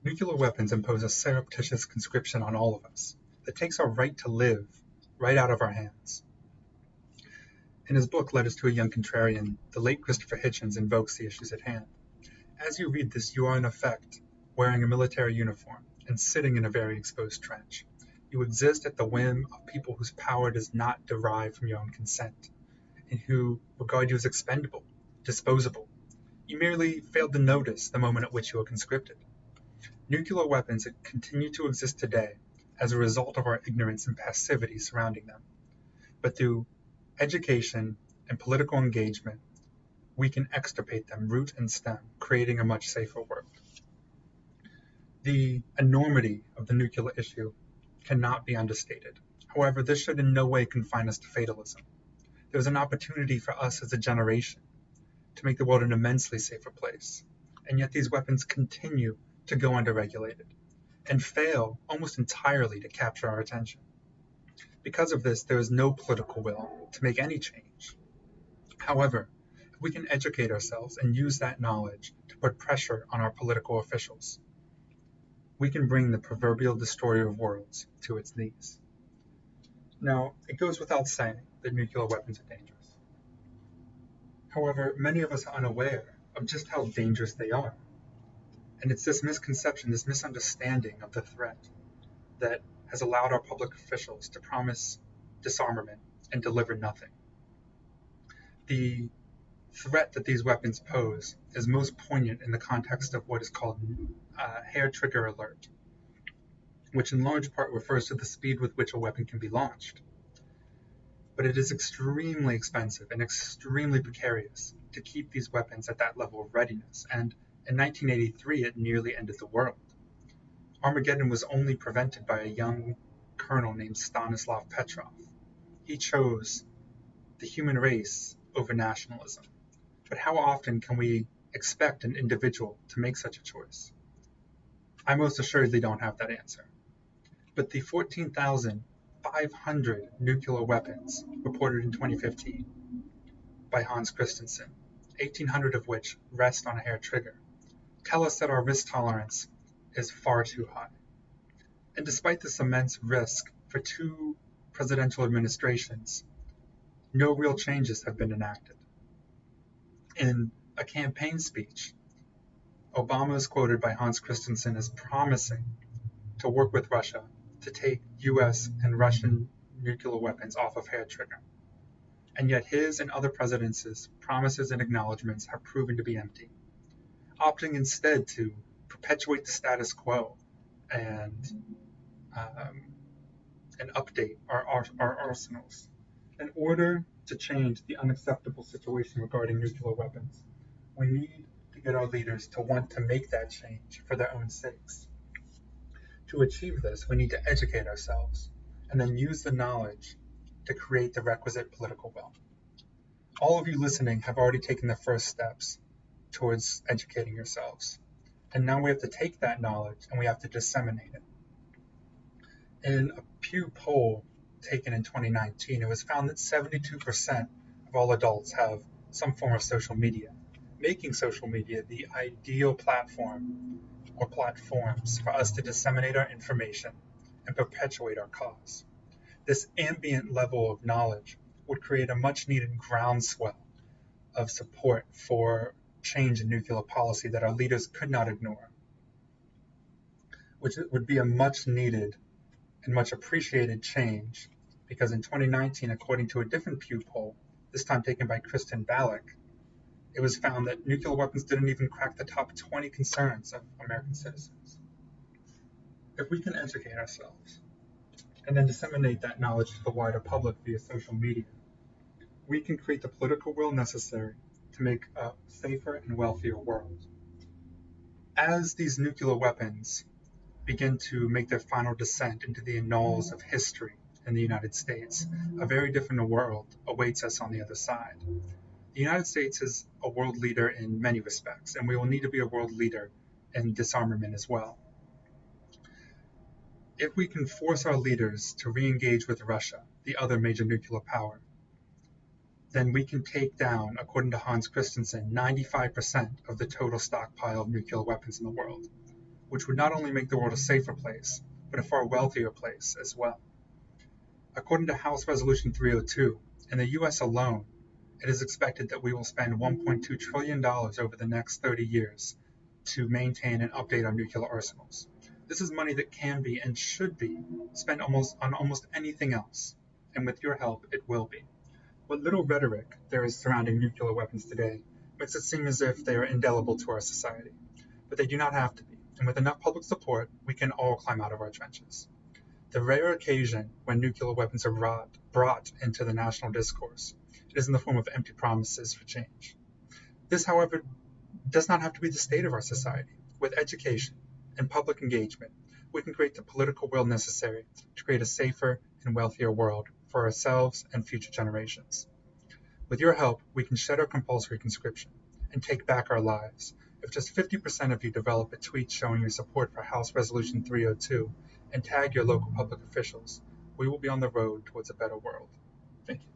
Nuclear weapons impose a surreptitious conscription on all of us that takes our right to live right out of our hands. In his book, Letters to a Young Contrarian, the late Christopher Hitchens invokes the issues at hand. As you read this, you are in effect wearing a military uniform and sitting in a very exposed trench. You exist at the whim of people whose power does not derive from your own consent, and who regard you as expendable, disposable. You merely failed to notice the moment at which you were conscripted. Nuclear weapons continue to exist today as a result of our ignorance and passivity surrounding them. But through education and political engagement, we can extirpate them root and stem, creating a much safer world. The enormity of the nuclear issue cannot be understated. However, this should in no way confine us to fatalism. There's an opportunity for us as a generation to make the world an immensely safer place, and yet these weapons continue to go underregulated and fail almost entirely to capture our attention. Because of this, there is no political will to make any change. However, if we can educate ourselves and use that knowledge to put pressure on our political officials, we can bring the proverbial destroyer of worlds to its knees. Now, it goes without saying that nuclear weapons are dangerous. However, many of us are unaware of just how dangerous they are. And it's this misconception, this misunderstanding of the threat that has allowed our public officials to promise disarmament and deliver nothing. The threat that these weapons pose is most poignant in the context of what is called hair trigger alert, which in large part refers to the speed with which a weapon can be launched. But it is extremely expensive and extremely precarious to keep these weapons at that level of readiness, and in 1983 it nearly ended the world. Armageddon was only prevented by a young colonel named Stanislav Petrov. He chose the human race over nationalism. But how often can we expect an individual to make such a choice? I most assuredly don't have that answer. But the 14,500 nuclear weapons reported in 2015 by Hans Christensen, 1,800 of which rest on a hair trigger, tell us that our risk tolerance is far too high. And despite this immense risk for 2 presidential administrations, no real changes have been enacted. In a campaign speech, Obama is quoted by Hans Christensen as promising to work with Russia to take US and Russian nuclear weapons off of hair trigger. And yet his and other presidents' promises and acknowledgments have proven to be empty, opting instead to perpetuate the status quo and update our arsenals. In order to change the unacceptable situation regarding nuclear weapons, we need to get our leaders to want to make that change for their own sakes. To achieve this, we need to educate ourselves and then use the knowledge to create the requisite political will. All of you listening have already taken the first steps towards educating yourselves. And now we have to take that knowledge and we have to disseminate it. In a Pew poll taken in 2019, it was found that 72% of all adults have some form of social media, making social media the ideal platform or platforms for us to disseminate our information and perpetuate our cause. This ambient level of knowledge would create a much needed groundswell of support for change in nuclear policy that our leaders could not ignore, which would be a much needed and much appreciated change, because in 2019, according to a different Pew poll, this time taken by Kristen Balick, it was found that nuclear weapons didn't even crack the top 20 concerns of American citizens. If we can educate ourselves and then disseminate that knowledge to the wider public via social media, we can create the political will necessary to make a safer and wealthier world. As these nuclear weapons begin to make their final descent into the annals of history in the United States, a very different world awaits us on the other side. The United States is a world leader in many respects, and we will need to be a world leader in disarmament as well. If we can force our leaders to re-engage with Russia, the other major nuclear power, then we can take down, according to Hans Christensen, 95% of the total stockpile of nuclear weapons in the world. which would not only make the world a safer place, but a far wealthier place as well. According to House Resolution 302, in the US alone, it is expected that we will spend $1.2 trillion over the next 30 years to maintain and update our nuclear arsenals. This is money that can be and should be spent on almost anything else, and with your help, it will be. What little rhetoric there is surrounding nuclear weapons today makes it seem as if they are indelible to our society, but they do not have to be, and with enough public support, we can all climb out of our trenches. The rare occasion when nuclear weapons are brought into the national discourse, it is in the form of empty promises for change. This, however, does not have to be the state of our society. With education and public engagement, we can create the political will necessary to create a safer and wealthier world for ourselves and future generations. With your help, we can shed our compulsory conscription and take back our lives. If just 50% of you develop a tweet showing your support for House Resolution 302 and tag your local public officials, we will be on the road towards a better world. Thank you.